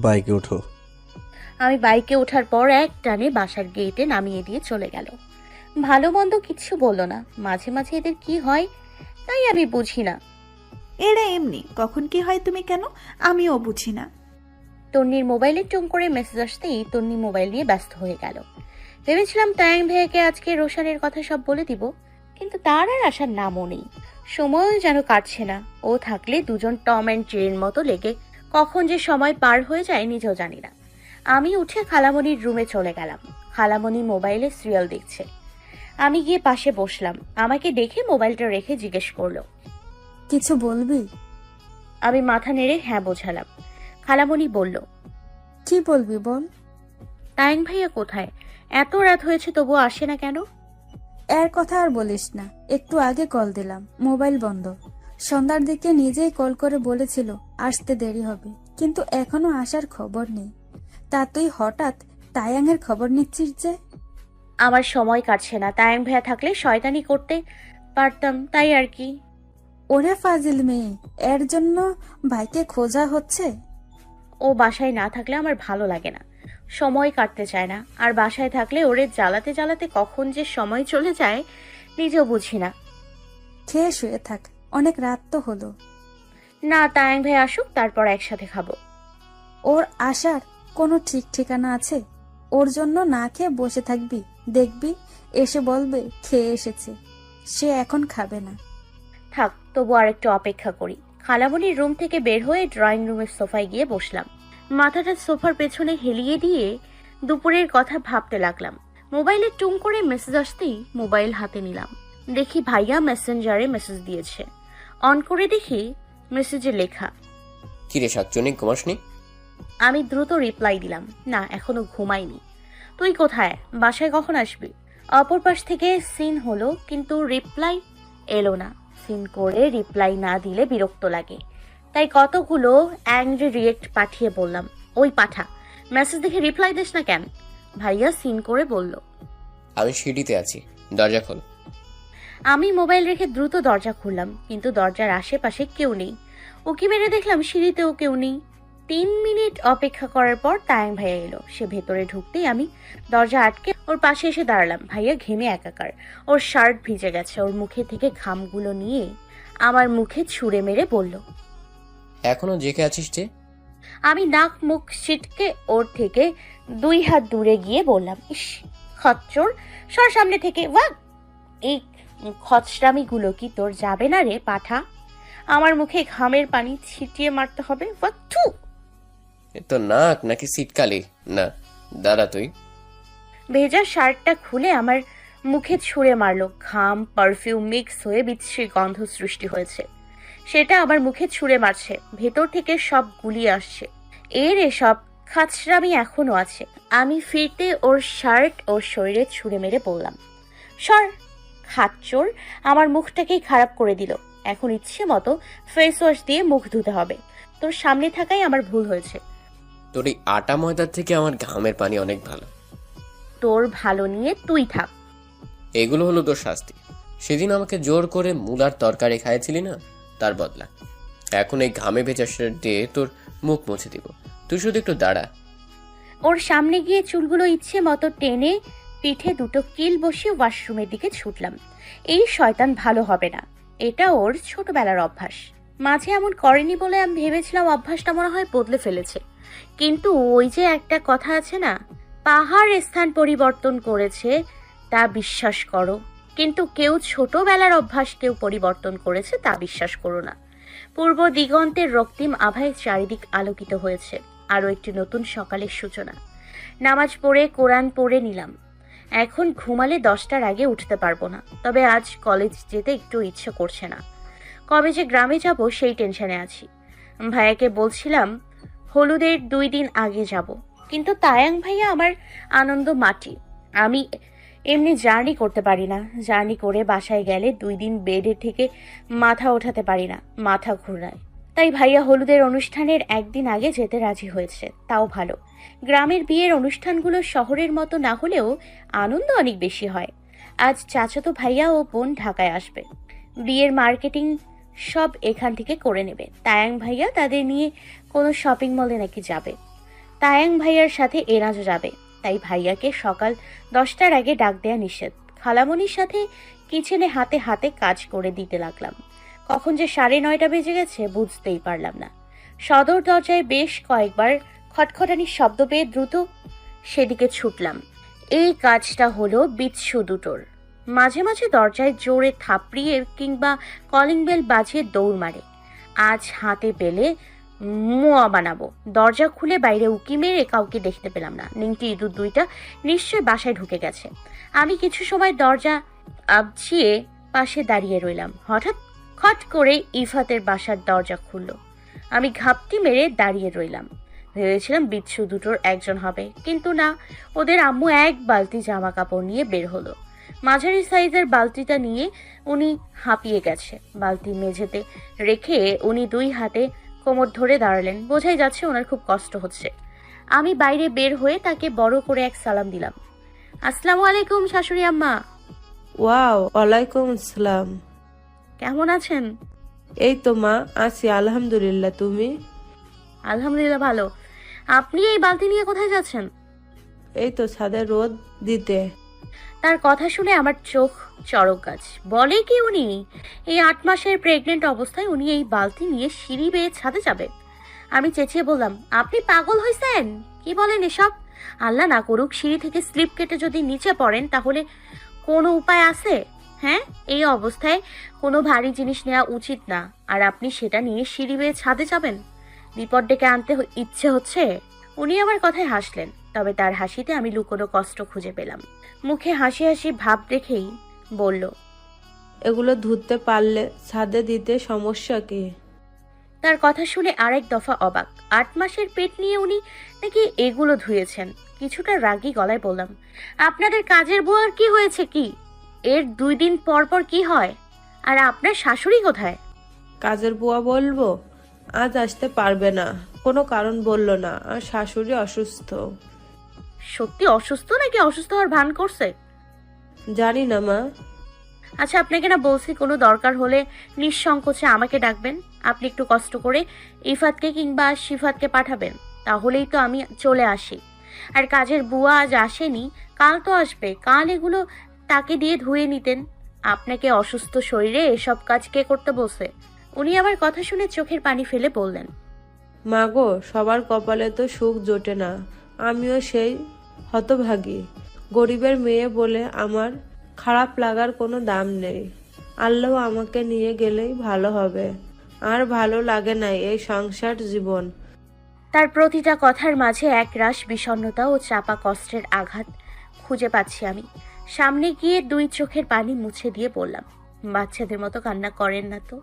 বাইকে ওঠো। আমি বাইকে ওঠার পর এক টানে বাসার গেটে নামিয়ে দিয়ে চলে গেল। ভালো মন্দ কিচ্ছু বললো না। মাঝে মাঝে এদের কি হয় তাই আমি বুঝি না। এরা এমনি, কখন কি হয় তুমি কেন আমিও বুঝি না। তন্নির মোবাইলে টুম করে মেসেজ আসতেই তন্নি মোবাইল নিয়ে ব্যস্ত হয়ে গেল। ভেবেছিলাম তায়াং ভাইয়াকে আজকে রোশানের কথা সব বলে দিব, কিন্তু তার আর আসার নামও নেই। সময়ও যেন কাটছে না। ও থাকলে দুজন টম অ্যান্ড জেরির মতো লেগে কখন যে সময় পার হয়ে যায় নিজেও জানি না। আমি উঠে খালামণির রুমে চলে গেলাম। খালামণি মোবাইলে সিরিয়াল দেখছে। আমি গিয়ে পাশে বসলাম। আমাকে দেখে মোবাইলটা রেখে জিজ্ঞেস করলো, কিছু বলবি? আমি মাথা নেড়ে হ্যাঁ বোঝালাম। খালামণি বলল, কি বলবি বল। তায়াং ভাইয়া কোথায়? এত রাত হয়েছে তবুও আসে না কেন? এর কথা আর বলিস না, একটু আগে কল দিলাম, মোবাইল বন্ধ। সন্ধ্যার দিকে নিজেই কল করে বলেছিল আসতে দেরি হবে, কিন্তু এখনো আসার খবর নেই। তা তুই হঠাৎ তায়াংয়ের খবর নিচ্ছিস যে? আমার সময় কাটছে না। তায়াং ভাইয়া থাকলে শয়তানি করতে পারতাম, তাই আর কি। ওরে ফাজিল মেয়ে, এর জন্য ভাইকে খোঁজা হচ্ছে? ও বাসায় না থাকলে আমার ভালো লাগে না, সময় কাটতে চায় না। আর বাসায় থাকলে ওরে জ্বালাতে জ্বালাতে কখন যে সময় চলে যায় নিজেও বুঝি না। খেয়ে শুয়ে থাক, অনেক রাত তো হলো। না, তায়াং ভাই আসুক তারপর একসাথে খাবো। ওর আসার কোনো ঠিক ঠিকানা আছে? ওর জন্য না খেয়ে বসে থাকবি, দেখবি এসে বলবে খেয়ে এসেছে। সে এখন খাবে না। থাক, তবু আর একটু অপেক্ষা করি। খালামণির রুম থেকে বের হয়ে ড্রয়িং রুমের সোফায় গিয়ে বসলাম। মাথাটা সোফার পেছনে হেলিয়ে দিয়ে দুপুরের কথা ভাবতে লাগলাম। মোবাইলে টুং করে মেসেজ আসতেই মোবাইল হাতে নিলাম। দেখি ভাইয়া মেসেঞ্জারে মেসেজ দিয়েছে। অন করে দেখি মেসেজে লেখা, কিরে শাকচুনি, ঘুমাসনি? আমি দ্রুত রিপ্লাই দিলাম, না এখনো ঘুমাইনি। তুই কোথায়? বাসায় কখন আসবি? অপর পাশ থেকে সিন হলো, কিন্তু রিপ্লাই এলো না। সিন করে রিপ্লাই না দিলে বিরক্ত লাগে, তাই কতগুলো অ্যাংরি রিয়েক্ট পাঠিয়ে বললাম, ওই পাঠা, মেসেজ দেখে রিপ্লাই দিস না কেন? ভাইয়া সিন করে বলল, আমি সিঁড়িতে আছি, দরজা খোল। আমি মোবাইল রেখে দ্রুত দরজা খুললাম, কিন্তু দরজার আশেপাশে কেউ নেই। উকি মেরে দেখলাম সিঁড়িতেও কেউ নেই। 3 মিনিট অপেক্ষা করার পর তায়াং ভাইয়া এলো। সে ভেতরে ঢুকতেই আমি দরজা আটকে ওর পাশে এসে দাঁড়ালাম। ভাইয়া ঘেমে একাকার, ওর শার্ট ভিজে গেছে। ওর মুখে থেকে ঘামগুলো নিয়ে আমার মুখে ছুঁড়ে মেরে বলল, এখনো জেগে আছিস যে? আমি নাক মুখ ছিটকে ওর থেকে 2 হাত দূরে গিয়ে বললাম, ইস খচ্চর, সর সামনে থেকে। ওয়াক, এই খচরামিগুলো কি তোর যাবে না রে পাঠা? আমার মুখে ঘামের পানি ছিটিয়ে মারতে হবে? ওয়াক, থু। এ তো নাক নাকি সিটকালি? না দাদা তুই। ভেজা শার্টটা খুলে আমার মুখে ছুঁড়ে মারলো। ঘাম পারফিউম মিক্স হয়ে বিচ্ছিরি গন্ধ সৃষ্টি হয়েছে। সেটা আমার মুখে ছুঁড়ে মারছে, ভেতর থেকে সব গুলিয়ে আসছে। এর এসব খাচরামি এখনো আছে। আমি ফিরতে ওর শার্ট ওর শরীরে ছুঁড়ে মেরে বললাম, সর খাচ্চোর। আমার মুখটাকেই খারাপ করে দিল। এখন ইচ্ছে মতো ফেস ওয়াশ দিয়ে মুখ ধুতে হবে। তোর সামনে থাকাই আমার ভুল হয়েছে। তোর এই আটা ময়দার থেকে আমার ঘামের পানি অনেক ভালো। তোর ভালো নিয়ে তুই থাক। এগুলো হলো তোর শাস্তি। সেদিন আমাকে জোর করে মূলার তরকারি খাইয়েছিলি না, তার বদলা। এখন এই ঘামে ভেজা শার্ট দিয়ে তোর মুখ মুছে দিব। তুই শুধু একটু দাঁড়া। ওর সামনে গিয়ে চুলগুলো ইচ্ছে মতো টেনে পিঠে দুটো কিল বসিয়ে ওয়াশরুমের দিকে ছুটলাম। এই শয়তান ভালো হবে না, এটা ওর ছোটবেলার অভ্যাস। মাঝে এমন করেনি বলে আমি ভেবেছিলাম অভ্যাসটা মনে হয় বদলে ফেলেছে। কিন্তু ওই যে একটা কথা আছে না, পাহাড় স্থান পরিবর্তন করেছে তা বিশ্বাস করো, কিন্তু কেউ ছোটবেলার অভ্যাস কেউ পরিবর্তন করেছে তা বিশ্বাস করো না। পূর্ব দিগন্তের রক্তিম আভায় চারিদিক আলোকিত হয়েছে। আরও একটি নতুন সকালের সূচনা। নামাজ পড়ে কোরআন পড়ে নিলাম। এখন ঘুমালে 10টার আগে উঠতে পারবো না। তবে আজ কলেজ যেতে একটু ইচ্ছে করছে না। কবে যে গ্রামে যাব সেই টেনশনে আছি। ভাইয়াকে বলছিলাম হলুদের 2 দিন আগে যাব, কিন্তু তায়াং ভাইয়া আমার আনন্দ মাটি। আমি এমনি জার্নি করতে পারি না। জার্নি করে বাসায় গেলে 2 দিন বেডে থেকে মাথা ওঠাতে পারি না, মাথা ঘুরায়। তাই ভাইয়া হলুদের অনুষ্ঠানের 1 দিন আগে যেতে রাজি হয়েছে, তাও ভালো। গ্রামের বিয়ের অনুষ্ঠানগুলো শহরের মতো না হলেও আনন্দ অনেক বেশি হয়। আজ চাচাতো ভাইয়া ও বোন ঢাকায় আসবে। বিয়ের মার্কেটিং সব এখান থেকে করে নেবে। তায়াং ভাইয়া তাদের নিয়ে কোনো শপিং মলে নাকি যাবে। তায়াং ভাইয়ার সাথে এনাজও যাবে, তাই ভাইয়াকে সকাল 10টার আগে ডাক দেয়া নিষেধ। খালামণির সাথে কিচেনে হাতে হাতে কাজ করে দিতে লাগলাম। কখন যে 9:30 বেজে গেছে বুঝতেই পারলাম না। সদর দরজায় বেশ কয়েকবার খটখটানির শব্দ পেয়ে দ্রুত সেদিকে ছুটলাম। এই কাজটা হলো বিচ্ছু দুটোর। মাঝে মাঝে দরজায় জোরে থাপড়িয়ে কিংবা কলিং বেল বাজিয়ে দৌড় মারে। আজ হাতে পেলে মোয়া বানাবো। দরজা খুলে বাইরে উকি মেরে কাউকে দেখতে পেলাম না। নিংটি ইঁদুর দুইটা নিশ্চয় বাসায় ঢুকে গেছে। আমি কিছু সময় দরজা আবছিয়ে পাশে দাঁড়িয়ে রইলাম। হঠাৎ খট করে ইফাতের বাসার দরজা খুলল। আমি ঘাপটি মেরে দাঁড়িয়ে রইলাম। ভেবেছিলাম বিচ্ছু দুটোর একজন হবে, কিন্তু না, ওদের আম্মু এক বালতি জামা কাপড় নিয়ে বের হলো। মাঝারি সাইজের বালতিটা নিয়ে উনি হাঁপিয়ে গেছে। বালতি মেঝেতে রেখে উনি 2 হাতে কোমর ধরে দাঁড়ালেন। বোঝাই যাচ্ছে ওনার খুব কষ্ট হচ্ছে। আমি বাইরে বের হয়ে তাকে বড় করে এক সালাম দিলাম। আসসালামু আলাইকুম শাশুড়ি আম্মা। ওয়াও, ওয়ালাইকুম আসসালাম। কেমন আছেন? এই তো মা, আছি আলহামদুলিল্লাহ। তুমি? আলহামদুলিল্লাহ ভালো। আপনি এই বালতি নিয়ে কোথায় যাচ্ছেন? এই তো ছাদে রোদ দিতে। তার কথা শুনে আমার চোখ চড়ক গাছ। বলে কি উনি? এই 8 মাসের প্রেগনেন্ট অবস্থায় উনি এই বালতি নিয়ে সিঁড়ি বেয়ে ছাদে যাবে? আমি চেঁচিয়ে বললাম, আপনি পাগল হয়েছেন? কি বলেন এসব? আল্লাহ না করুক সিঁড়ি থেকে স্লিপ কেটে যদি নিচে পড়েন তাহলে কোনো উপায় আছে? হ্যাঁ, এই অবস্থায় কোনো ভারী জিনিস নেওয়া উচিত না। আর আপনি সেটা নিয়ে সিঁড়ি বেয়ে ছাদে যাবেন? বিপদ ডেকে আনতে ইচ্ছে হচ্ছে? উনি আমার কথায় হাসলেন, তবে তার হাসিতে আমি লুকোনো কষ্ট খুঁজে পেলাম। মুখে হাসি হাসি ভাব দেখেই বলল, এগুলো ধুতে পারলে ছাদে দিতে সমস্যা কি? তার কথা শুনে আরেক দফা অবাক। 8 মাসের পেট নিয়ে উনি নাকি এগুলো ধুয়েছেন। কিছুটা রাগী গলায় বললাম, আপনাদের কাজের বুয়ার কি হয়েছে কি? এর 2 দিন পর পর কি হয়? আর আপনার শাশুড়ি কোথায়? কাজের বুয়া বলবো আজ আসতে পারবে না, কোনো কারণ বললো না। আর শাশুড়ি অসুস্থ। সত্যি অসুস্থ নাকি অসুস্থ হওয়ার ভান করছে? জানি না মা। আচ্ছা, আপনাকে না বলছি কোনো দরকার হলে নিঃসংকোচে আমাকে ডাকবেন। আপনি একটু কষ্ট করে ইফাতকে কিংবা শিফাতকে পাঠাবেন, তাহলেই তো আমি চলে আসি। আর কাজের বুয়া আজ আসেনি, কাল তো আসবে। কাল এগুলো তাকে দিয়ে ধুয়ে নিতেন। আপনাকে অসুস্থ শরীরে এসব কাজ কে করতে বসে? উনি আমার কথা শুনে চোখের পানি ফেলে বললেন, মা গো, সবার কপালে তো সুখ জোটে না। আমিও সেই হতভাগী গরিবের মেয়ে বলে আমার খারাপ লাগার কোনো দাম নেই। আল্লাহ আমাকে নিয়ে গেলেই ভালো হবে। আর ভালো লাগে না এই সংসার জীবন। তার প্রতিটা কথার মাঝে একরাশ বিষণ্ণতা ও চাপা কষ্টের আঘাত খুঁজে পাচ্ছি আমি। সামনে গিয়ে 2 চোখের পানি মুছে দিয়ে বললাম, বাচ্চাদের মতো কান্না করেন না তো।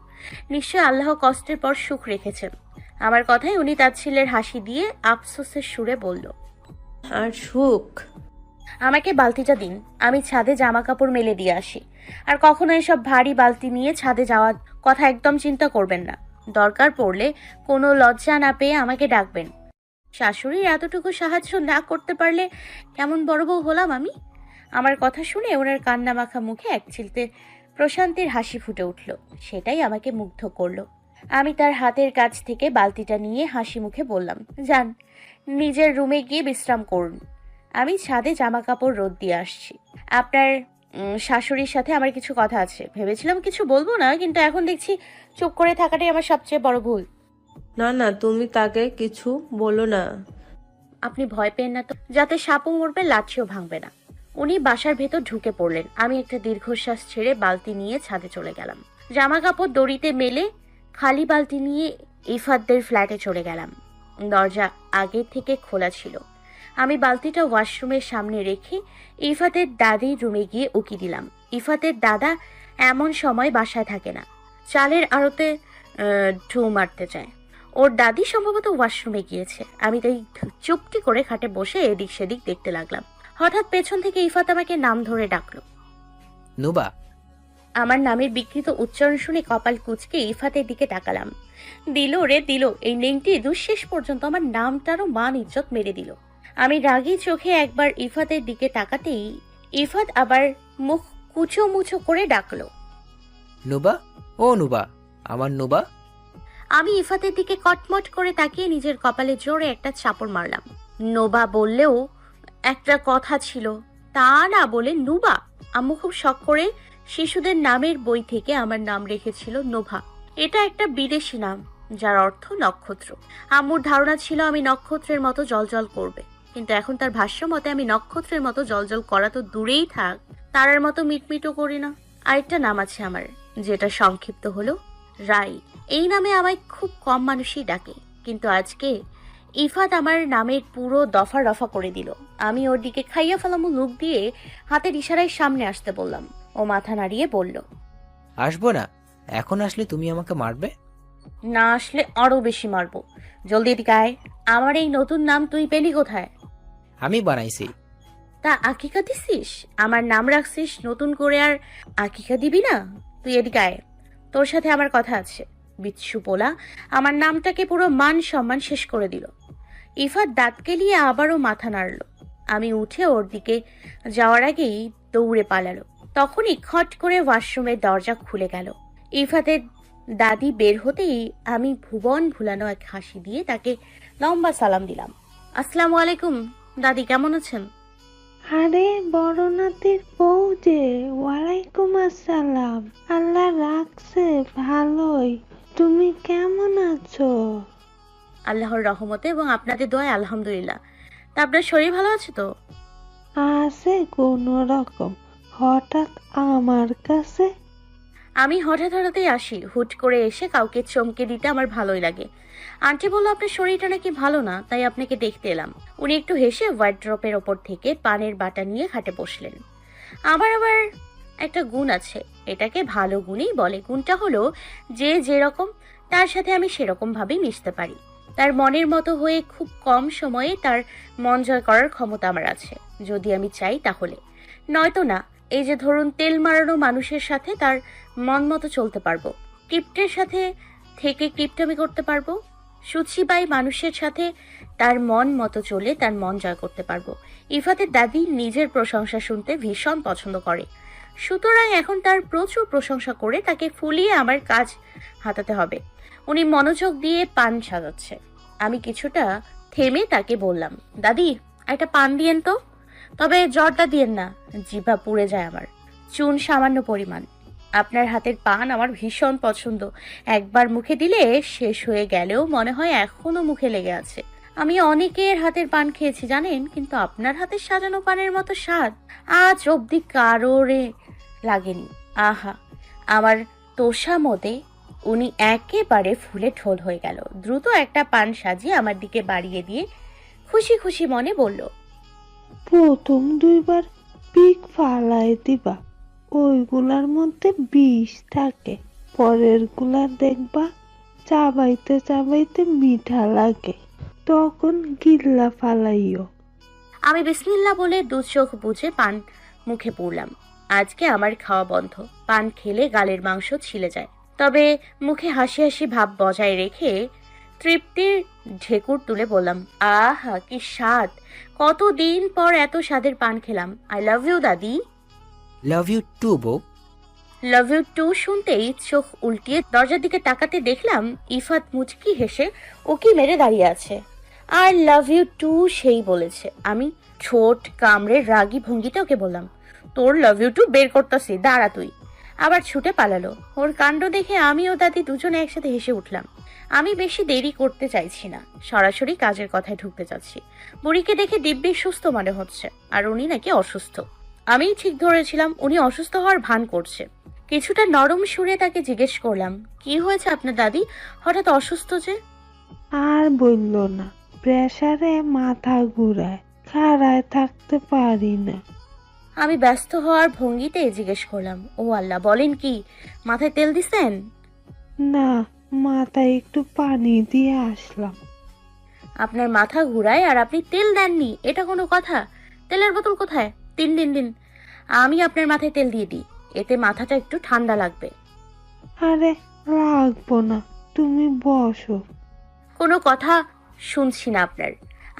নিশ্চয় আল্লাহ কষ্টের পর সুখ রেখেছেন। আমার কথায় উনি তাচ্ছিল্যের হাসি দিয়ে আফসোসের সুরে বলল, আর সুখ? আমাকে বালতিটা দিন, আমি ছাদে জামা কাপড় মেলে দিয়ে আসি। আর কখনো এসব ভারী বালতি নিয়ে ছাদে যাওয়ার কথা একদম চিন্তা করবেন না। দরকার পড়লে কোনো লজ্জা না পেয়ে আমাকে ডাকবেন। শাশুড়ির এতটুকু সাহায্য না করতে পারলে কেমন বড় বউ হলাম আমি? আমার কথা শুনে ওনার কান্না মাখা মুখে এক চিলতে প্রশান্তির হাসি ফুটে উঠল। সেটাই আমাকে মুগ্ধ করলো। আমি তার হাতের কাছ থেকে বালতিটা নিয়ে হাসি মুখে বললাম, যান, নিজের রুমে গিয়ে বিশ্রাম করুন। আমি ছাদে জামা কাপড় রোদ দিয়ে আসছি। আপনার শাশুড়ির সাথে আমার কিছু কথা আছে। ভেবেছিলাম কিছু বলবো না, কিন্তু এখন দেখছি চুপ করে থাকাটাই আমার সবচেয়ে বড় ভুল। না না, তুমি তাকে কিছু বলো না। আপনি ভয় পেন না তো, যাতে সাপও মরবে লাঠিও ভাঙবে না। উনি বাসার ভেতর ঢুকে পড়লেন। আমি একটা দীর্ঘশ্বাস ছেড়ে বালতি নিয়ে ছাদে চলে গেলাম। জামা কাপড় দড়িতে মেলে খালি বালতি নিয়ে ইফাতদের ফ্ল্যাটে চলে গেলাম। দরজা আগে থেকে খোলা ছিল। আমি বালতিটা ওয়াশরুমের সামনে রেখে ইফাতের দাদির রুমে গিয়ে উকি দিলাম। ইফাতের দাদা এমন সময় বাসায় থাকে না, চালের আড়তে ঢু মারতে যায়। ওর দাদি সম্ভবত ওয়াশরুমে গিয়েছে। আমি তাই চুপটি করে খাটে বসে এদিক সেদিক দেখতে লাগলাম। হঠাৎ পেছন থেকে ইফাত আমাকে নাম ধরে ডাকলো। নুবা। আমার নামের বিকৃত উচ্চারণ শুনে কপাল কুঁচকে ইফাতের দিকে তাকালাম। দিল রে দিল, এই নেংটি দুঃশেষ পর্যন্ত আমার নামটারও মান ইজ্জত মেরে দিল। আমি রাগী চোখে একবার ইফাতের দিকে তাকাতেই ইফাত আবার মুখ কুচো মুচো করে ডাকলো, নুবা, ও নুবা, আমার নুবা। আমি ইফাতের দিকে কটমট করে তাকিয়ে নিজের কপালে জোরে একটা চাপড় মারলাম। নোবা বললেও একটা কথা ছিল, তা না বলে নুবা। আম্মু খুব শখ করে শিশুদের নামের বই থেকে আমার নাম রেখেছিল নোভা। এটা একটা বিদেশি নাম যার অর্থ নক্ষত্র। আম্মুর ধারণা ছিল আমি নক্ষত্রের মতো জলজল করবে, কিন্তু এখন তার ভাষ্য মতে আমি নক্ষত্রের মতো জলজল করা তো দূরেই থাক, তারার মতো মিটমিটও করি না। আরেকটা নাম আছে আমার, যেটা সংক্ষিপ্ত হলো রাই। এই নামে আমায় খুব কম মানুষই ডাকে, কিন্তু আজকে ইফাত আমার নামের পুরো দফা রফা করে দিল। আমি ওর দিকে খাইয়া ফেলামো লুক দিয়ে হাতের ইশারায় সামনে আসতে বললাম। ও মাথা নাড়িয়ে বলল, আসবো না। এখন আসলে তুমি আমাকে মারবে। না আসলে আরো বেশি মারবো। জলদি এদিকে আয়। আমার এই নতুন নাম তুই পেলি কোথায়? আমি বানাইছি। তা আকিকা দিছিস? আমার নাম রাখছিস নতুন করে, আর আকিকা দিবি না? তুই এদিকে আয়, তোর সাথে আমার কথা আছে। বিচ্ছু পোলা আমার নামটাকে পুরো মান সম্মান শেষ করে দিল। ইফাত দাঁত কেলিয়ে আবারও মাথা নাড়ল। আমি উঠে ওর দিকে যাওয়ার আগেই দৌড়ে পালালো। তখনই খট করে ওয়াশরুমের দরজা খুলে গেল। ইফাতের দাদি বের হতেই আমি ভুবন ভুলানো এক হাসি দিয়ে তাকে লম্বা সালাম দিলাম। আসসালামু আলাইকুম দাদি, কেমন আছেন? আরে বড় নাতির বউ যে, ওয়ালাইকুম আসসালাম। আল্লাহ রাখছে ভালোই। তুমি কেমন আছো? আল্লাহর রহমতে এবং আপনাদের দোয়ায় আলহামদুলিল্লাহ। তা আপনার শরীর ভালো আছে তো? আছে কোনো রকম। হঠাৎ আমার কাছে? আমি হঠাৎ হঠাৎই আসি, হুট করে এসে কাউকে চমকে দিতে আমার ভালোই লাগে। আন্টি বলল আপনার শরীরটা নাকি ভালো না, তাই আপনাকে দেখতে এলাম। উনি একটু হেসে ওয়ার্ড্রপের ওপর থেকে পানের বাটা নিয়ে খাটে বসলেন। আবার একটা গুণ আছে, এটাকে ভালো গুণই বলে। গুণটা হলো যে যেরকম তার সাথে আমি সেরকম ভাবেই মিশতে পারি। তার মনের মতো হয়ে খুব কম সময়ে তার মন জয় করার ক্ষমতা আমার আছে, যদি আমি চাই তাহলে। নয়তো না। এই যে ধরুন, তেল মারানো মানুষের সাথে তার মন মতো চলতে পারবো, কিপ্টের সাথে থেকে কিপ্টামি করতে পারবো, সুচিবাই মানুষের সাথে তার মন মতো চলে তার মন জয় করতে পারবো। ইফাতের দাদি নিজের প্রশংসা শুনতে ভীষণ পছন্দ করে, সুতরাং এখন তার প্রচুর প্রশংসা করে তাকে ফুলিয়ে আমার কাজ হাতাতে হবে। উনি মনোযোগ দিয়ে পান সাজাচ্ছে। আমি কিছুটা থেমে তাকে বললাম, দাদি একটা পান দিয়েন তো, তবে জর্দা দিয়েন না, জিভা পুড়ে যায় আমার। চুন সামান্য পরিমাণ। আপনার হাতের পান আমার ভীষণ পছন্দ, একবার মুখে দিলে শেষ হয়ে গেলেও মনে হয় এখনো মুখে লেগে আছে। আমি অনেকের হাতের পান খেয়েছি জানেন, কিন্তু আপনার হাতের সাজানো পানের মতো স্বাদ আজ অব্দি কারোরে লাগেনি। আহা! আমার তোষা মতে উনি একেবারে ফুলে ঢোল হয়ে গেল। দ্রুত একটা পান সাজিয়ে আমার দিকে বাড়িয়ে দিয়ে খুশি খুশি মনে বলল, প্রথম দুইবার পিক ফালাই দিবা, ওইগুলার মধ্যে বিষ থাকে। পরের গুলার দেখবা চাবাইতে চাবাইতে মিঠা লাগে, তখন গিল্লা ফালাইও। আমি বিসমিল্লাহ বলে দু চোখ বুঝে পান মুখে পুরলাম। আজকে আমার খাওয়া বন্ধ। পান খেলে গালের মাংস ছিলে যায়। তবে মুখে হাসি হাসি ভাব বজায় রেখে তৃপ্তির ঢেকুর তুলে বললাম, আহা কি স্বাদ! কতদিন পর এত স্বাদের পান খেলাম। আই লাভ ইউ দাদি। লাভ ইউ টু বউ। লাভ ইউ টু শুনতেই চোখ উল্টিয়ে দরজার দিকে তাকাতে দেখলাম ইফাত মুচকি হেসে ওকি মেরে দাঁড়িয়ে আছে। আই লাভ ইউ টু সেই বলেছে। আমি ঠোঁট কামড়ে রাগী ভঙ্গিতে ওকে বললাম, তোর লাভ ইউ টু বের করতেছি, দাঁড়া তুই। আবার ছুটে পালালো। ওর কাণ্ড দেখে আমি ও দাদি দুজনে একসাথে হেসে উঠলাম। আমি বেশি দেরি করতে চাইছি না, সরাসরি কাজের কথায় ঢুকতে চাচ্ছি। বুড়িকে দেখে দিব্যি সুস্থ মনে হচ্ছে, আর উনি নাকি অসুস্থ। আমি ঠিক ধরেছিলাম উনি অসুস্থ হওয়ার ভান করছে। কিছুটা নরম সুরে তাকে জিজ্ঞেস করলাম, কি হয়েছে আপনার দাদি, হঠাৎ অসুস্থ যে? আর বলল না, প্রেসারে মাথা ঘুরায়, খাড়ায় থাকতে পারি না। আমি ব্যস্ত হওয়ার ভঙ্গিতে জিজ্ঞেস করলাম, ও আল্লাহ, বলেন কি? মাথায় তেল দিছেন? না, মাথায় একটু পানি দিয়ে আসলাম। আপনার মাথা ঘুরায় আর আপনি তেল দেননি, এটা কোনো কথা? তেলের বোতল কোথায়? দিন দিন দিন, আমি আপনার মাথায় তেল দিয়ে দিই, এতে মাথাটা একটু ঠান্ডা লাগবে। আরে লাগবো না, তুমি বসো। কোনো কথা শুনছি না আপনার।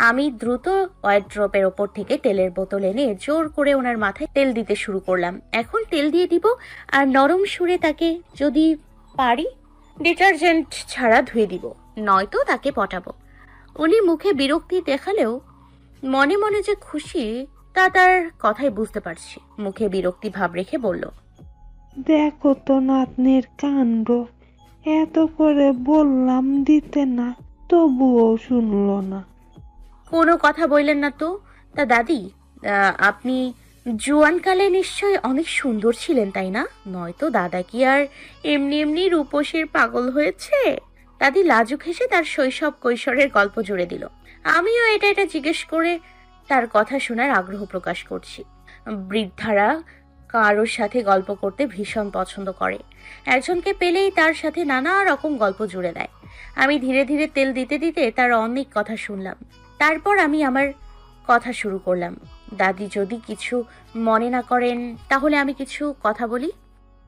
আমি দ্রুত ওয়ার্ড্রপের ওপর থেকে তেলের বোতল এনে জোর করে ওনার মাথায় তেল দিতে শুরু করলাম। এখন তেল দিয়ে দিব আর নরম সুরে তাকে যদি পারি ডিটারজেন্ট ছাড়া ধুয়ে দিব, নয়তো তাকে পটাবো। উনি মুখে বিরক্তি দেখালেও মনে মনে যে খুশি তা তার কথাই বুঝতে পারছি। মুখে বিরক্তি ভাব রেখে বলল, দেখো তো নাতনির কাণ্ড, এত করে বললাম দিতে না, তবুও শুনলো না। কোনো কথা বললেন না তো। তা দাদি, আপনি জোয়ানকালে নিশ্চয় অনেক সুন্দর ছিলেন, তাই না? নয়তো দাদা কি আর এমনি এমনি রূপসীর পাগল হয়েছে? দাদি লাজুক হেসে তার শৈশব কৈশোরের গল্প জুড়ে দিল। আমিও এটা জিজ্ঞেস করে তার কথা শোনার আগ্রহ প্রকাশ করছি। বৃদ্ধারা কারোর সাথে গল্প করতে ভীষণ পছন্দ করে। একজনকে পেলেই তার সাথে নানা রকম গল্প জুড়ে দেয়। আমি ধীরে ধীরে তেল দিতে দিতে তার অনেক কথা শুনলাম। তারপর আমি আমার কথা শুরু করলাম। দাদি যদি কিছু মনে না করেন তাহলে আমি কিছু কথা বলি।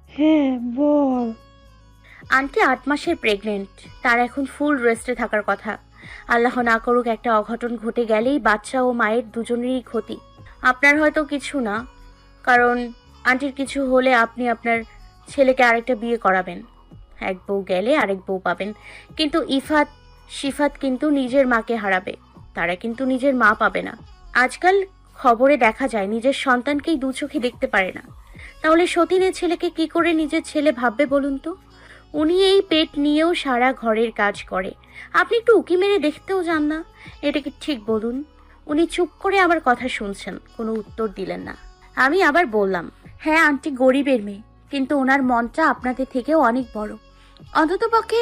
হ্যাঁ বল। আন্টি 8 মাসের প্রেগনেন্ট, তার এখন ফুল রেস্টে থাকার কথা। আল্লাহ না করুক একটা অঘটন ঘটে গেলেই বাচ্চা ও মায়ের দুজনেরই ক্ষতি। আপনার হয়তো কিছু না, কারণ আন্টির কিছু হলে আপনি আপনার ছেলেকে আরেকটা বিয়ে করাবেন। এক বউ গেলে আরেক বউ পাবেন, কিন্তু শিফাত কিন্তু নিজের মাকে হারাবে, তারা কিন্তু নিজের মা পাবে না। আজকাল খবরে দেখা যায় নিজের সন্তানকেই দু চোখে দেখতে পারে না। তাহলে সতীনের ছেলেকে কি করে নিজের ছেলে ভাববে বলুন তো? উনি এই পেট নিয়েও সারা ঘরের কাজ করে, আপনি একটু উকি মেরে দেখতেও যান না। এটা কি ঠিক বলুন? উনি চুপ করে আমার কথা শুনছেন, কোনো উত্তর দিলেন না। আমি আবার বললাম, হ্যাঁ আন্টি গরিবের মেয়ে, কিন্তু ওনার মনটা আপনাদের থেকেও অনেক বড়। অন্ততপক্ষে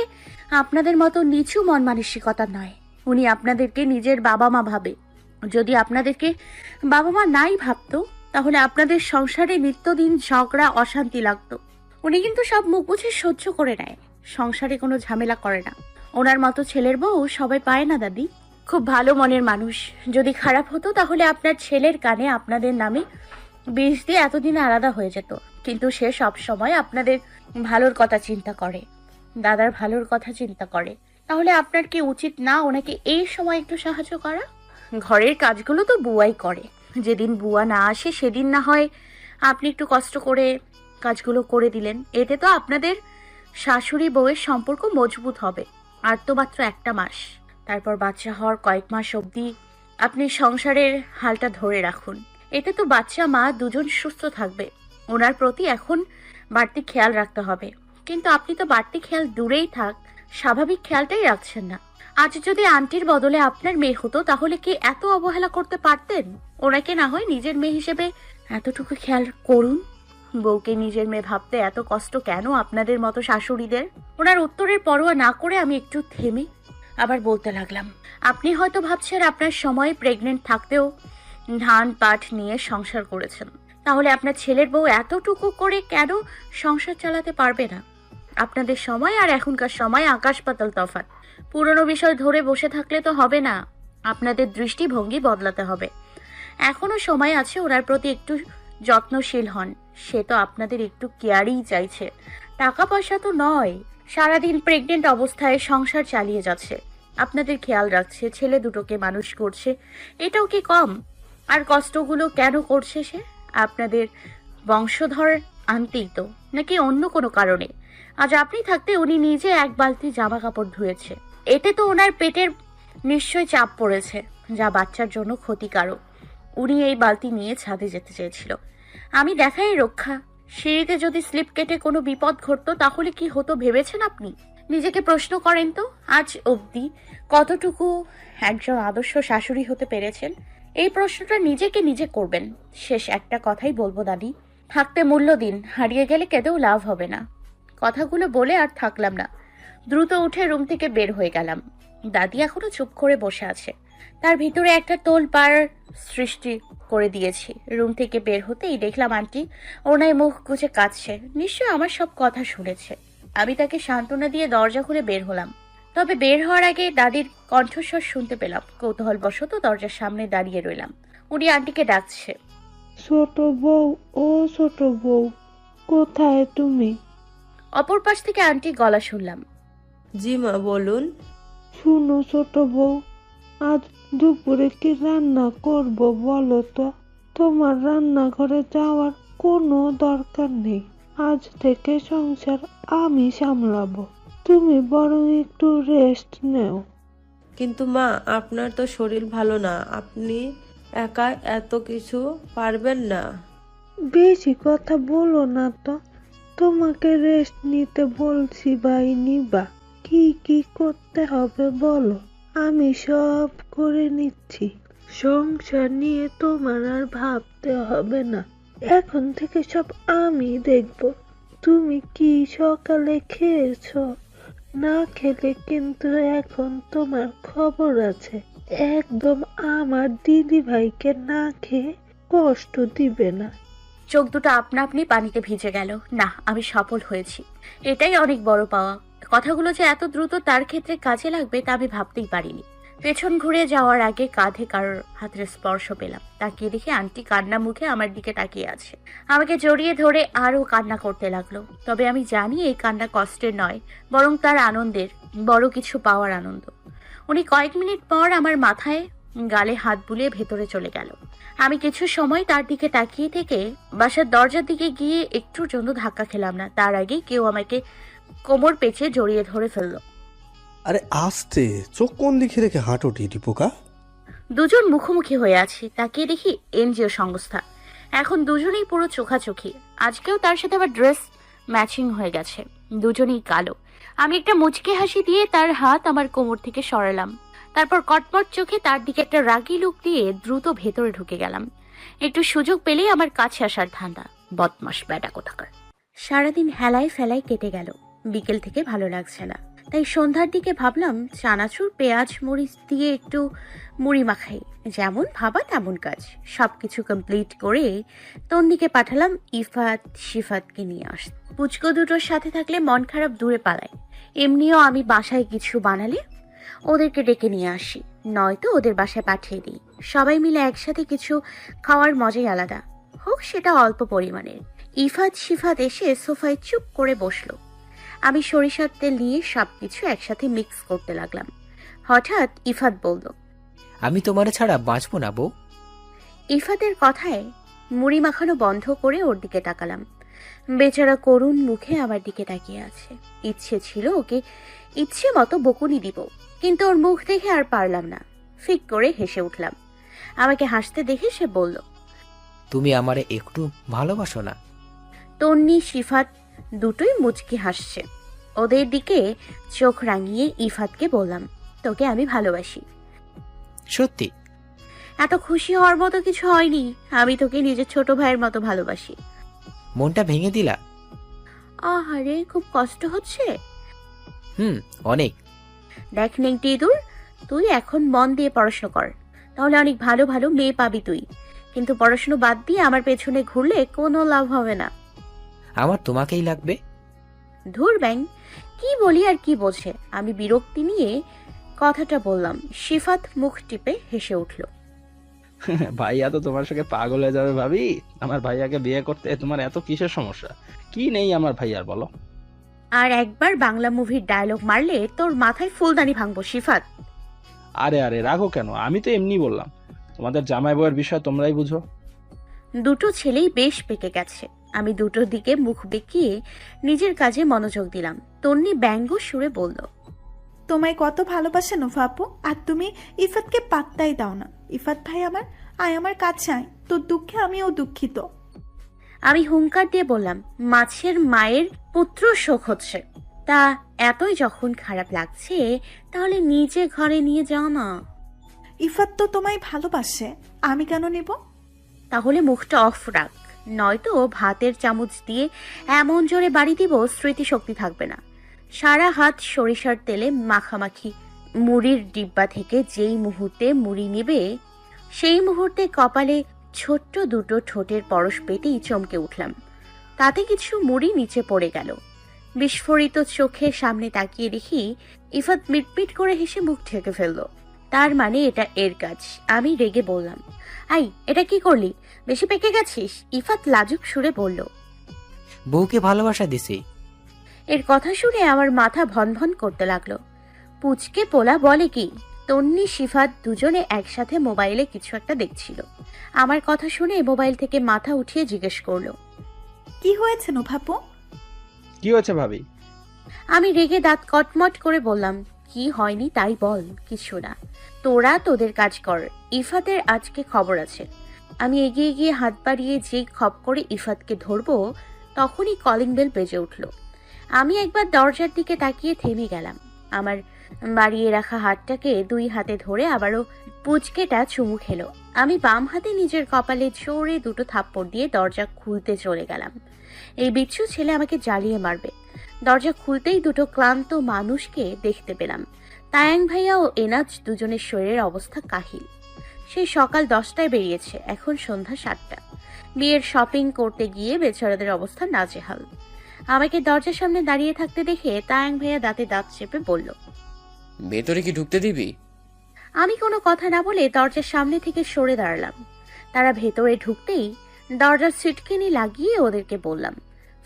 আপনাদের মতো নিচু মন মানসিকতা নয়। উনি আপনাদেরকে নিজের বাবা মা ভাবে। যদি আপনাদেরকে বাবা মা নাই ভাবতো তাহলে আপনাদের সংসারে নিত্যদিন ঝগড়া অশান্তি লাগতো। উনি কিন্তু সব মুখ বুঝে সহ্য করে নেয়, সংসারে কোনো ঝামেলা করে না। ওনার মতো ছেলের বউ সবাই পায় না দাদি। খুব ভালো মনের মানুষ। যদি খারাপ হতো তাহলে আপনার ছেলের কানে আপনাদের নামে বিষ দিয়ে এতদিন আলাদা হয়ে যেত। কিন্তু সে সব সময় আপনাদের ভালোর কথা চিন্তা করে, দাদার ভালোর কথা চিন্তা করে। তাহলে আপনার কি উচিত না ওনাকে এই সময় একটু সাহায্য করা? ঘরের কাজগুলো তো বুয়াই করে। যেদিন বুয়া না আসে সেদিন না হয় আপনি একটু কষ্ট করে কাজগুলো করে দিলেন। এতে তো আপনাদের শাশুড়ি বউয়ের সম্পর্ক মজবুত হবে। আর তো মাত্র 1 মাস, তারপর বাচ্চা হওয়ার কয়েক মাস অবধি আপনি সংসারের হালটা ধরে রাখুন। এতে তো বাচ্চা মা দুজন সুস্থ থাকবে। ওনার প্রতি এখন বাড়তি খেয়াল রাখতে হবে। কিন্তু আপনি তো বাড়তি খেয়াল দূরেই থাক, স্বাভাবিক খেয়ালটাই রাখছেন না। আজ যদি আন্টির বদলে আপনার মেয়ে হতো তাহলে কি এত অবহেলা করতে পারতেন? ওনাকে না হয় নিজের মেয়ে হিসেবে এতটুকু খেয়াল করুন। বউকে নিজের মেয়ে ভাবতে এত কষ্ট কেন আপনাদের মতো শাশুড়িদের? ওনার উত্তরের পরোয়া না করে আমি একটু থেমে আবার বলতে লাগলাম, আপনি হয়তো ভাবছেন আপনার সময় প্রেগনেন্ট থাকতেও ধান পাট নিয়ে সংসার করেছেন, তাহলে আপনার ছেলের বউ এতটুকু করে কেন সংসার চালাতে পারবে না? আপনাদের সময় আর এখনকার সময় আকাশ পাতাল তফাৎ। পুরনো বিষয় ধরে বসে থাকলে তো হবে না, আপনাদের দৃষ্টিভঙ্গি বদলাতে হবে। এখনো সময় আছে, ওনার প্রতি একটু যত্নশীল হন। সে তো আপনাদের একটু কেয়ারই চাইছে, টাকা পয়সা তো নয়। সারাদিন প্রেগনেন্ট অবস্থায় সংসার চালিয়ে যাচ্ছে, আপনাদের খেয়াল রাখছে, ছেলে দুটোকে মানুষ করছে। এটাও কি কম? আর কষ্টগুলো কেন করছে সে? আপনাদের বংশধর আনতেই তো, নাকি অন্য কোনো কারণে? আজ আপনি থাকতে উনি নিজে 1 বালতি জামা কাপড় ধুয়েছে। এতে তো ওনার পেটের নিশ্চয় চাপ পড়েছে, যা বাচ্চার জন্য ক্ষতিকারক। উনি এই বালতি নিয়ে ছাদে যেতে চেয়েছিল, আমি দেখাই রক্ষা। সিঁড়িতে যদি স্লিপ কেটে কোনো বিপদ ঘটতো তাহলে কি হতো ভেবেছেন আপনি? নিজেকে প্রশ্ন করেন তো, আজ অবধি কতটুকু একজন আদর্শ শাশুড়ি হতে পেরেছেন? এই প্রশ্নটা নিজেকে নিজে করবেন। শেষ একটা কথাই বলবো দাদি, থাকতে মূল্য দিন, হারিয়ে গেলে কেঁদেও লাভ হবে না। কথাগুলো বলে আর থাকলাম না, দ্রুত উঠে রুম থেকে বের হয়ে গেলাম। দাদি এখনো চুপ করে বসে আছে, তার ভিতরে একটা তোলপাড় সৃষ্টি করে দিয়েছি। রুম থেকে বের হতেই দেখলাম আন্টি ওনায় মুখ গুজে কাঁদছে। নিশ্চয় আমার সব কথা শুনেছে। আমি তাকে সান্ত্বনা দিয়ে দরজা খুলে বের হলাম। তবে বের হওয়ার আগে দাদির কণ্ঠস্বর শুনতে পেলাম। কৌতূহলবশত দরজার সামনে দাঁড়িয়ে রইলাম। উনি আন্টিকে ডাকছে, ছোট বউ, ও ছোট বউ, কোথায় তুমি? অপর পাশ থেকে আন্টির গলা শুনলাম। জি মা, বলুন। শুনো ছোট বউ, আজ দুপুরে কি রান্না করব বলো তো? তোমার রান্নাঘরে যাওয়ার কোনো দরকার নেই। আজ থেকে সংসার আমি সামলাবো, তুমি বরং একটু রেস্ট নেও। কিন্তু মা, আপনার তো শরীর ভালো না, আপনি একা এত কিছু পারবেন না। বেশি কথা বলো না তো, তোমাকে রেস্ট নিতে বলছি ভাই, নিবা। কি কি করতে হবে বলো, আমি সব করে নিচ্ছি। সংসার নিয়ে তোমার আর ভাবতে হবে না, এখন থেকে সব আমি দেখব। তুমি কি সকালে খেয়েছো? না খেলে কিন্তু এখন তোমার খবর আছে। একদম আমার দিদি ভাইকে না খেয়ে কষ্ট দিবে না। চোখ দুটো আপনা আপনি পানিতে ভিজে গেল। না, আমি সফল হয়েছি, এটাই অনেক বড় পাওয়া। কথাগুলো যে এত দ্রুত তার ক্ষেত্রে কাজে লাগবে তা আমি ভাবতেই পারিনি। পেছন ঘুরে যাওয়ার আগে কাঁধে কারোর হাতের স্পর্শ পেলাম। তাকিয়ে দেখি আন্টি কান্না মুখে আমার দিকে তাকিয়ে আছে। আমাকে জড়িয়ে ধরে আরও কান্না করতে লাগলো। তবে আমি জানি এই কান্না কষ্টের নয়, বরং তার আনন্দের, বড় কিছু পাওয়ার আনন্দ। উনি কয়েক মিনিট পর আমার মাথায় গালে হাত বুলিয়ে ভেতরে চলে গেল। আমি কিছু সময় তার দিকে তাকিয়ে থেকে বাসার দরজার দিকে গিয়ে একটুর জন্য ধাক্কা খেলাম না। তার আগে কেউ আমাকে কোমর পেঁচে জড়িয়ে ধরে ফেললো। আরে আস্তে, চোখ কোন দিকে রেখে হাঁটো টিটি পোকা। দুজন মুখোমুখি হয়ে আছি। তাকিয়ে দেখি এনজিও সংস্থা। এখন দুজনেই পুরো চোখাচোখি। আজকেও তার সাথে আবার ড্রেস ম্যাচিং হয়ে গেছে। দুজনেই কালো। আমি একটা মুচকি হাসি দিয়ে তার হাত আমার কোমর থেকে সরালাম। তারপর কটমট চোখে তার দিকে একটা রাগী লুক দিয়ে দ্রুত ভেতরে ঢুকে গেলাম। একটু সুযোগ পেলেই আমার কাছে আসার ধান্দা। বদমাস ব্যাটা কোথাকার। সারাদিন হেলায় ফেলায় কেটে গেল। বিকেল থেকে ভালো লাগছে না, তাই সন্ধ্যার দিকে ভাবলাম চানাচুর পেঁয়াজ মরিচ দিয়ে একটু মুড়ি মাখাই। যেমন ভাবা তেমন কাজ। সবকিছু কমপ্লিট করে তন্দিকে পাঠালাম ইফাত শিফাতকে নিয়ে আস। পুচকো দুটোর সাথে থাকলে মন খারাপ দূরে পালায়। এমনিও আমি বাসায় কিছু বানালে ওদেরকে ডেকে নিয়ে আসি, নয়তো ওদের বাসায় পাঠিয়ে দিই। সবাই মিলে একসাথে কিছু খাওয়ার মজাই আলাদা, হোক সেটা অল্প পরিমাণের। ইফাত শিফাত এসে সোফায় চুপ করে বসলো। আমি সরিষার তেল নিয়ে সবকিছু একসাথে মিক্স করতে লাগলাম। হঠাৎ ইফাত বলল, আমি তোমারে ছাড়া বাঁচবো না বউ। ইফাতের কথায় মুড়ি মাখানো বন্ধ করে ওর দিকে তাকালাম। বেচারা করুণ মুখে আমার দিকে তাকিয়ে আছে। ইচ্ছে ছিল ওকে ইচ্ছে মতো বকুনি দিব, কিন্তু ওর মুখ দেখে আর পারলাম না। ফিক করে হেসে উঠলাম। আমাকে হাসতে দেখে সে বলল, তুমি আমারে একটু ভালোবাসো না? তন্নি শিফাত দুটোই মুচকি হাসছে। ওদের দিকে চোখ রাঙিয়ে ইফাতকে বললাম, তোকে আমি ভালোবাসি। সত্যি? এত খুশি হওয়ার মতো কিছু হয়নি। আমি তোকে নিজের ছোট ভাইয়ের মতো ভালোবাসি। মনটা ভেঙে দিলা? আহারে, খুব কষ্ট হচ্ছে? অনেক। দেখ নেংটি ইঁদুর, তুই এখন মন দিয়ে পড়াশোনা কর, তাহলে অনেক ভালো ভালো মেয়ে পাবি তুই। কিন্তু পড়াশোনা বাদ দিয়ে আমার পেছনে ঘুরলে কোনো লাভ হবে না। আমার তোমাকেই লাগবে। ধুর ব্যাং, কি বলি আর কি বোঝে। আমি বিরক্তি নিয়ে কথাটা বললাম। শিফাত মুখ টিপে হেসে উঠল। ভাইয়া তো তোমার সঙ্গে পাগল হয়ে যাবে ভাবি। আমার ভাইয়াকে বিয়ে করতে তোমার এত কিসের সমস্যা? কি নেই আমার ভাইয়ার বলো? আর একবার বাংলা মুভির ডায়লগ মারলে তোর মাথায় ফুলদানি ভাঙবো শিফাত। আরে আরে রাগো কেন? আমি তো এমনি বললাম। তোমাদের জামাই বউয়ের বিষয় তোমরাই বুঝো। দুটো ছেলেই বেশ পেকে গেছে। আমি দুটোর দিকে মুখ বেঁকিয়ে নিজের কাজে মনোযোগ দিলাম। তন্নি ব্যঙ্গ সুরে বলল, তোমায় কত ভালোবাসে নোফা আপু, আর তুমি ইফাতকে পাত্তাই দাও না। ইফাত ভাই আমার, আয় আমার কাছে আয়, তোর দুঃখে আমিও দুঃখিত। আমি হুঙ্কার দিয়ে বললাম, মাছের মায়ের পুত্র শোক হচ্ছে, তা এতই যখন খারাপ লাগছে তাহলে নিজে ঘরে নিয়ে যাও না। ইফাত তো তোমায় ভালোবাসে, আমি কেন নেব? তাহলে মুখটা অফ রাখ, নয়তো ভাতের চামচ দিয়ে এমন জোরে বাড়ি দিব স্মৃতিশক্তি থাকবে না। সারা হাত সরিষার তেলে মাখামাখি। মুড়ির ডিব্বা থেকে যেই মুহূর্তে মুড়ি নেবে সেই মুহূর্তে কপালে ছোট্ট দুটো ঠোঁটের পরশ পেতেই চমকে উঠলাম। তাতে কিছু মুড়ি নিচে পড়ে গেল। বিস্ফোরিত চোখে সামনে তাকিয়ে দেখি ইফাত মিটমিট করে হেসে মুখ ঢেকে ফেললো। তার মানে এটা এর কাজ। আমি রেগে বললাম, আই এটা কি করলি? বেশি পেকে গেছিস? ইফাত লাজুক সুরে বলল, বউকে ভালোবাসা দিছি। এর কথা শুনে আমার মাথা ভনভন করতে লাগলো। পুচকে পোলা বলে কি? তন্নি শিফাত দুজনে একসাথে মোবাইলে কিছু একটা দেখছিল। আমার কথা শুনে মোবাইল থেকে মাথা উঠিয়ে জিজ্ঞেস করলো, কি হয়েছে নোফা আপু? কি হয়েছে ভাবি? আমি রেগে দাঁত কটমট করে বললাম, কি হয়নি তাই বল। কিছু না, তোরা তোদের কাজ কর। ইফাতের আজকে খবর আছে। আমি এগিয়ে গিয়ে হাত বাড়িয়ে যেই খপ করে ইফাতকে ধরবো, তখনই কলিং বেল বেজে উঠল। আমি একবার দরজার দিকে তাকিয়ে থেমে গেলাম। আমার বাড়িয়ে রাখা হাতটাকে দুই হাতে ধরে আবারও পুচকেটা চুমু খেলো। আমি বাম হাতে নিজের কপালে জোরে দুটো থাপ্পড় দিয়ে দরজা খুলতে চলে গেলাম। এই বিচ্ছু ছেলে আমাকে জ্বালিয়ে মারবে। দরজা খুলতেই দুটো ক্লান্ত মানুষকে দেখতে পেলাম। তায়াং ভাইয়া ও এনাজ দুজনের শরীরের অবস্থা কাহিল। সেই সকাল 10টায় বেরিয়েছে, এখন সন্ধ্যা 7টা। বিয়ের শপিং করতে গিয়ে বেচারাদের অবস্থা নাজেহাল। আমাকে দরজার সামনে দাঁড়িয়ে থাকতে দেখে তায়াং ভাইয়া দাঁতে দাঁত চেপে বলল, ভেতরে কি ঢুকতে দিবি? আমি কোনো কথা না বলে দরজার সামনে থেকে সরে দাঁড়ালাম। তারা ভেতরে ঢুকতেই দরজার সিটকিনি লাগিয়ে ওদেরকে বললাম,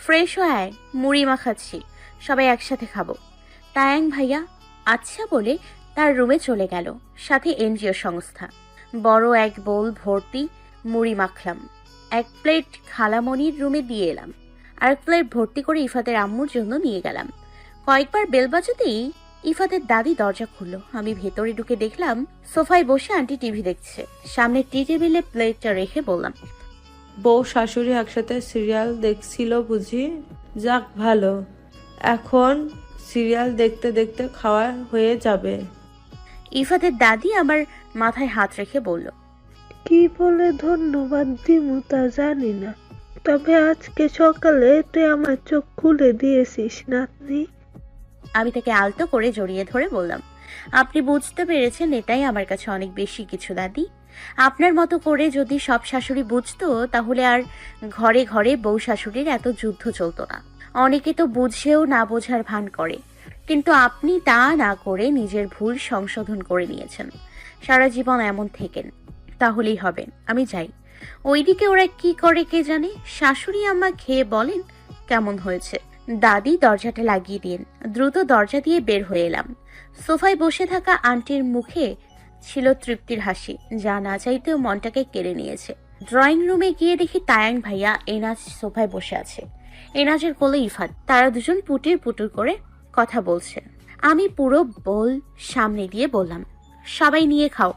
ফ্রেশ হয়ে মুড়ি মাখাচ্ছি, সবাই একসাথে খাবো। তায়াং ভাইয়া আচ্ছা বলে তার রুমে চলে গেল, সাথে এনজিও সংস্থা। বড় এক বোল ভর্তি মুড়ি মাখলাম, এক প্লেট খালামণির রুমে দিয়ে এলাম, আর এক প্লেট ভর্তি করে ইফাতের আম্মুর জন্য নিয়ে গেলাম। কয়েকবার বেল বাজাতেই ইফাতের দাদি দরজা খুললো। আমি ভেতরে ঢুকে দেখলাম সোফায় বসে আন্টি টিভি দেখছে। সামনে টি টেবিলে প্লেটটা রেখে বললাম, বউ শাশুড়ি একসাথে সিরিয়াল দেখছিল বুঝি? যাক ভালো, এখন সিরিয়াল দেখতে দেখতে খাওয়া হয়ে যাবে। ইফাতের দাদি আমার মাথায় হাত রেখে বলল, কি বলে ধন্যবাদ দিমু তা জানি না, তবে আজকে সকালে তুই আমার চোখ খুলে দিয়েছিস নাতনি। আমি তাকে আলতো করে জড়িয়ে ধরে বললাম, আপনি বুঝতে পেরেছেন, এটাই আমার কাছে অনেক বেশি কিছু দাদি। আপনার মতো করে যদি সব শাশুড়ি বুঝতো, তাহলে আর ঘরে ঘরে বউ শাশুড়ির এত যুদ্ধ চলতো না। অনেকে তো বুঝেও না বোঝার ভান করে, কিন্তু আপনি তা না করে নিজের ভুল সংশোধন করে নিয়েছেন। সারা জীবন এমন থেকেন, তাহলেই হবে। আমি যাই। ওইদিকে ওরা কি করে কে জানে। শাশুড়ি আম্মা খেয়ে বলেন কেমন হয়েছে। দাদি দরজাটা লাগিয়ে দিন। দ্রুত দরজা দিয়ে বের হয়ে এলাম। সোফায় বসে থাকা আন্টির মুখে ছিল তৃপ্তির হাসি, যা না চাইতেও মনটাকে কেড়ে নিয়েছে। ড্রয়িং রুমে গিয়ে দেখি তায়াং ভাইয়া এনাজ সোফায় বসে আছে, এনাজের কোলে ইফাত। তারা দুজন পুটির পুটুর করে কথা বলছে। আমি পুরো বোল সামনে দিয়ে বললাম, সবাই নিয়ে খাও।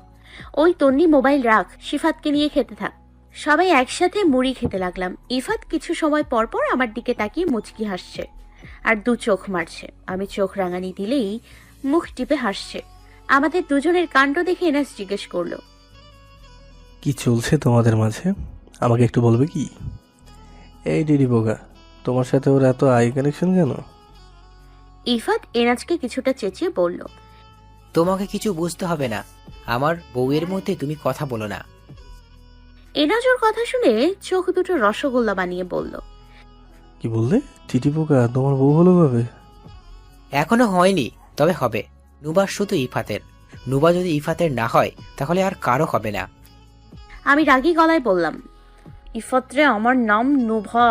ওই তন্নি মোবাইল রাখ, সিফাতকে নিয়ে খেতে থাক। সবাই একসাথে মুড়ি খেতে লাগলাম। ইফাত কিছু সময় পর পর আমার দিকে তাকিয়ে মুচকি হাসছে আর দু চোখ মারছে। আমি চোখ রাঙানি দিলেই মুখ টিপে হাসছে। আমাদের দুজনের কাণ্ড দেখে এনাস জিজ্ঞেস করলো, কি চলছে তোমাদের মাঝে, আমাকে একটু বলবে কি? এই ডিডি বোকা, তোমার সাথে ওর এত আই কানেকশন কেন? ইফাত এনাজকে কিছুটা চেঁচিয়ে বলল, তোমাকে কিছু বুঝতে হবে না, আমার বউয়ের মধ্যে তুমি কথা বলো না। এনাজ ওর কথা শুনে চোখ দুটো রসগোল্লা বানিয়ে বলল, কি বললে? টিটি বোকা তোমার বউ হলো ভাবে? এখনো হয়নি, তবে হবে। নুবা শুধু ইফাতের। নুবা যদি ইফাতের না হয়, তাহলে আর কারো হবে না। আমি রাগী গলায় বললাম, ইফাতরে আমার নাম নুভা,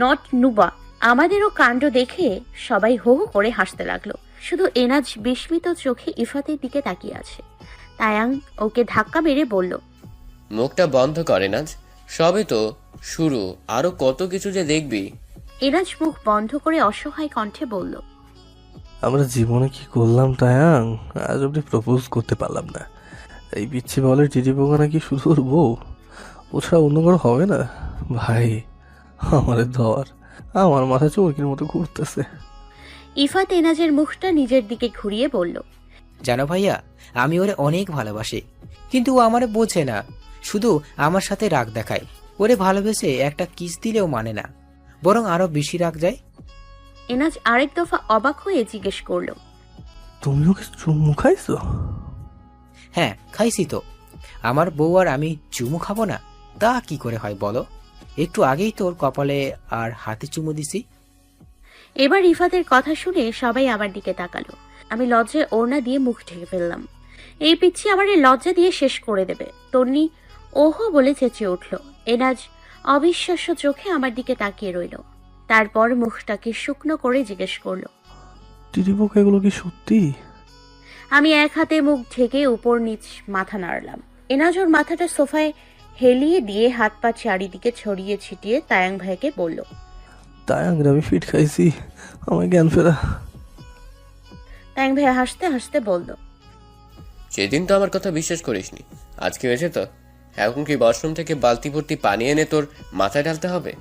নট নুবা। আমাদেরও কাণ্ড দেখে সবাই হো হো করে হাসতে লাগলো। শুধু এনাজ বিস্মিত চোখে ইফাতের দিকে তাকিয়ে আছে। তায়াং ওকে ধাক্কা মেরে বলল, মুখটা বন্ধ করে না, সবে তো শুরু, আরো কত কিছু যে দেখবি। এনাজ মুখ বন্ধ করে অসহায় কণ্ঠে বলল, আমরা জীবনে কি করলাম তায়াং, আজ অব্দি প্রপোজ করতে পারলাম না। এই পিচ্ছি বলে টিটি বোকা নাকি শুধু ওর বউ, ও ছাড়া অন্য কারো হবে না। ভাই আমার ধর, আমার মাথা চরকির মতো ঘুরতেছে। ইফাত এনাজের মুখটা নিজের দিকে ঘুরিয়ে বলল, জানো ভাইয়া, আমি ওরে অনেক ভালোবাসি, কিন্তু ও আমারে বোঝে না, শুধু আমার সাথে রাগ দেখায়। ওরে ভালোবেসে একটা কিস দিলেও মানে না, বরং আরো বেশি রাগ যায়। এনাজ আরেক দফা অবাক হয়ে জিজ্ঞেস করলো, তুমি ওকে চুমু খাইছো? হ্যাঁ খাইছি তো। আমার বউ আর আমি চুমু খাবো না, তা কি করে হয় বলো? একটু আগেই তোর কপালে আর হাতে চুমু দিছি। এবার ইফাতের কথা শুনে সবাই আমার দিকে তাকালো। আমি লজ্জায় ওড়না দিয়ে মুখ ঢেকে ফেললাম। এই পিচ্ছি আমার এই লজ্জা দিয়ে শেষ করে দেবে। তন্নি ওহো বলে চেঁচিয়ে উঠল। এনাজ অবিশ্বাস্য চোখে আমার দিকে তাকিয়ে রইল। তারপর মুখটাকে শুকনো করে জিজ্ঞেস করলো, টিটি বোকা এগুলো কি সত্যি? আমি এক হাতে মুখ ঢেকে উপর নিচ মাথা নাড়লাম। এনাজ ওর মাথাটা সোফায় হেলিয়ে দিয়ে হাত পা চারিদিকে ছড়িয়ে ছিটিয়ে তায়াং ভাইকে বলল, তায়াং আমি ফিট খাইছি, আমার জ্ঞান ফেরা। তাইম ভাইয়া হাসতে হাসতে বলল, সেদিন তো আমার কথা বিশ্বাস করিসনি, আজকে হয়েছে তো। এখন কি ওয়াশরুম থেকে বালতি ভর্তি পানি এনে তোর মাথায় ঢালতে হবে?